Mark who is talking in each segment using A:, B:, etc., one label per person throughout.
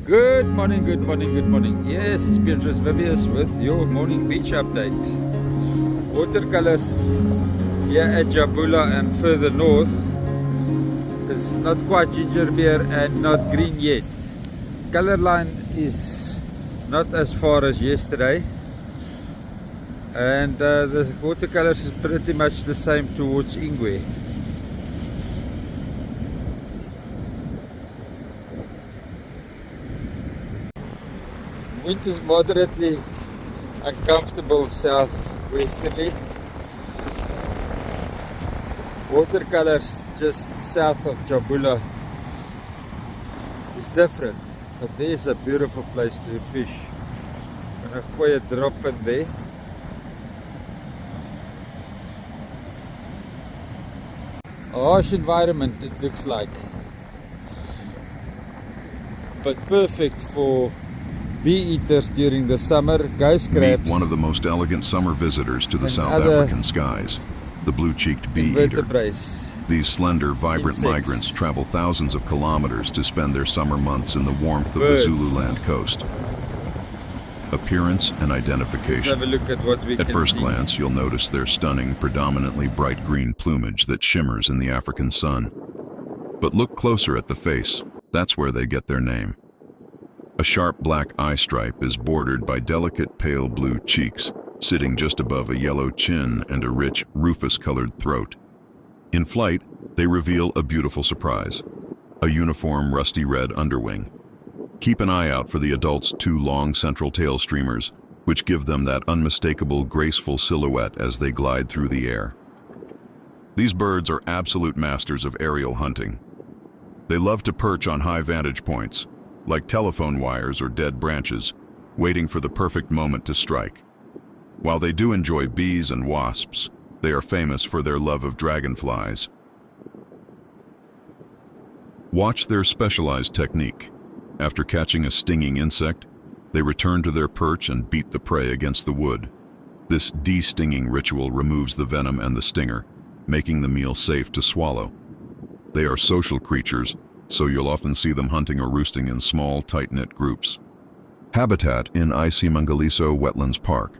A: Good morning, good morning, good morning. Yes, it's Beatrice Vivius with your morning beach update. Watercolors here at Jabula and further north is not quite ginger beer and not green yet. Color line is not as far as yesterday, and the watercolors is pretty much the same towards Ingwe. Wind is moderately uncomfortable southwesterly. Watercolors just south of Jabula is different, but there's a beautiful place to fish. I'm gonna gooi a drop in there. A harsh environment it looks like, but perfect for bee eaters during the summer, ghost crabs.
B: Meet one of the most elegant summer visitors to the South African skies, the blue-cheeked bee eater. These slender, vibrant migrants travel thousands of kilometers to spend their summer months in the warmth of the Zululand coast. Appearance and identification.
A: Let's have a look at what we can
B: At first
A: see.
B: glance, you'll notice their stunning, predominantly bright green plumage that shimmers in the African sun. But look closer at the face. That's where they get their name. A sharp black eye stripe is bordered by delicate pale blue cheeks, sitting just above a yellow chin and a rich, rufous-colored throat. In flight, they reveal a beautiful surprise: a uniform rusty red underwing. Keep an eye out for the adult's two long central tail streamers, which give them that unmistakable, graceful silhouette as they glide through the air. These birds are absolute masters of aerial hunting. They love to perch on high vantage points, like telephone wires or dead branches, waiting for the perfect moment to strike. While they do enjoy bees and wasps, they are famous for their love of dragonflies. Watch their specialized technique. After catching a stinging insect, they return to their perch and beat the prey against the wood. This de-stinging ritual removes the venom and the stinger, making the meal safe to swallow. They are social creatures, so you'll often see them hunting or roosting in small, tight-knit groups. Habitat in Icy-Mangaliso Wetlands Park.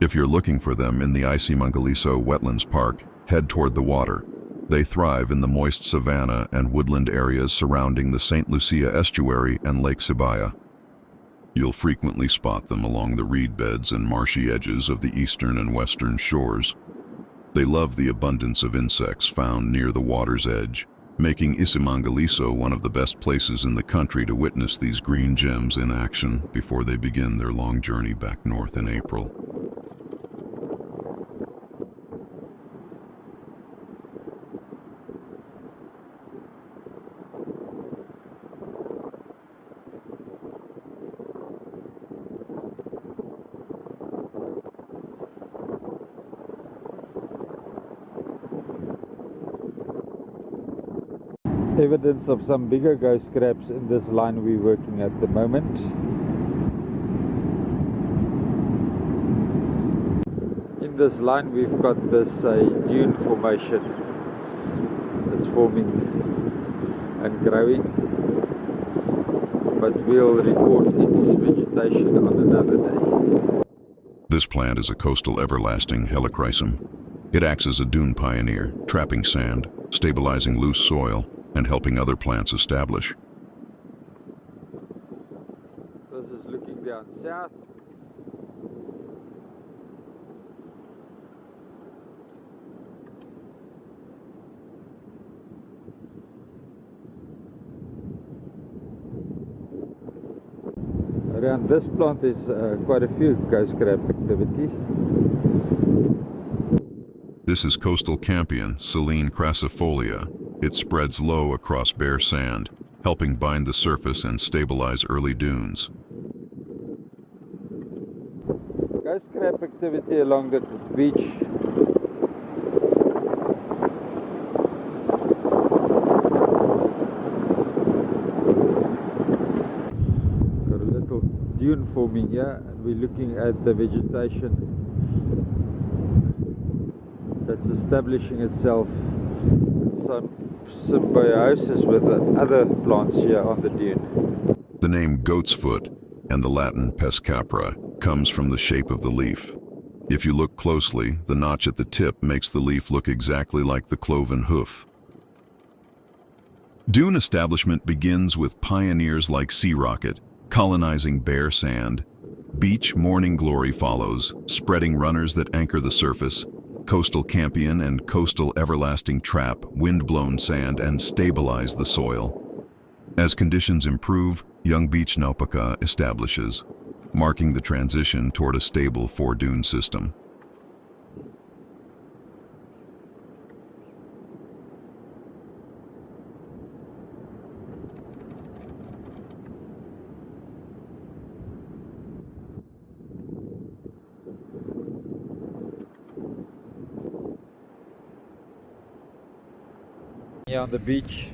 B: If you're looking for them in the Icy-Mangaliso Wetlands Park, head toward the water. They thrive in the moist savanna and woodland areas surrounding the St. Lucia estuary and Lake Sibaya. You'll frequently spot them along the reed beds and marshy edges of the eastern and western shores. They love the abundance of insects found near the water's edge, making Icy-Mangaliso one of the best places in the country to witness these green gems in action before they begin their long journey back north in April.
A: Evidence of some bigger ghost crabs in this line we're working at the moment. In this line we've got this dune formation that's forming and growing, but we'll record its vegetation on another day.
B: This plant is a coastal everlasting helichrysum. It acts as a dune pioneer, trapping sand, stabilizing loose soil, and helping other plants establish.
A: This is looking down south. Around this plant is quite a few ghost crab activity.
B: This is coastal campion, Silene crassifolia. It spreads low across bare sand, helping bind the surface and stabilize early dunes.
A: Ghost crab activity along the beach. Got a little dune forming here, and we're looking at the vegetation that's establishing itself in some symbiosis with the other plants here on the dune.
B: The name goat's foot, and the Latin pes capra, comes from the shape of the leaf. If you look closely, the notch at the tip makes the leaf look exactly like the cloven hoof. Dune establishment begins with pioneers like Sea Rocket, colonizing bare sand. Beach morning glory follows, spreading runners that anchor the surface. Coastal campion and coastal everlasting trap wind-blown sand and stabilize the soil. As conditions improve, young beach naupaka establishes, marking the transition toward a stable four-dune system.
A: Here on the beach,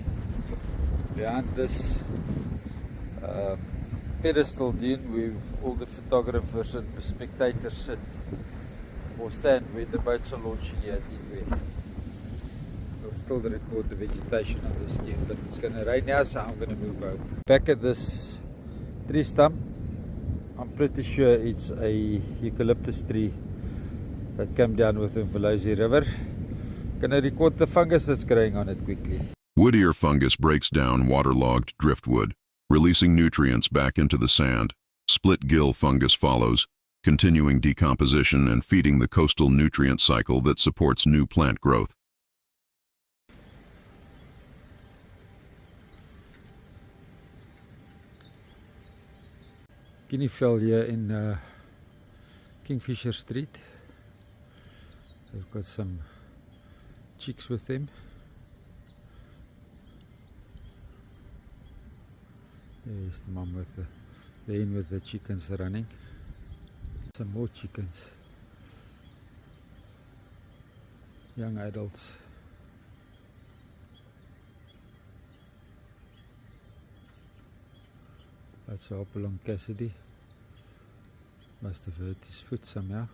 A: behind this pedestal dune where all the photographers and spectators sit or stand when the boats are launching here at Edway. We'll still record the vegetation on this dune, but it's going to rain now, so I'm going to move over. Back at this tree stump, I'm pretty sure it's a eucalyptus tree that came down with the Velosi River. Gonna record the fungus that's growing on it quickly.
B: Wood ear fungus breaks down waterlogged driftwood, releasing nutrients back into the sand. Split gill fungus follows, continuing decomposition and feeding the coastal nutrient cycle that supports new plant growth.
A: Guinea fowl here in Kingfisher Street. They've got some chicks with them. There's the mum with the hen with the chickens running. Some more chickens. Young adults. That's Hopalong Cassidy. Must have hurt his foot somehow.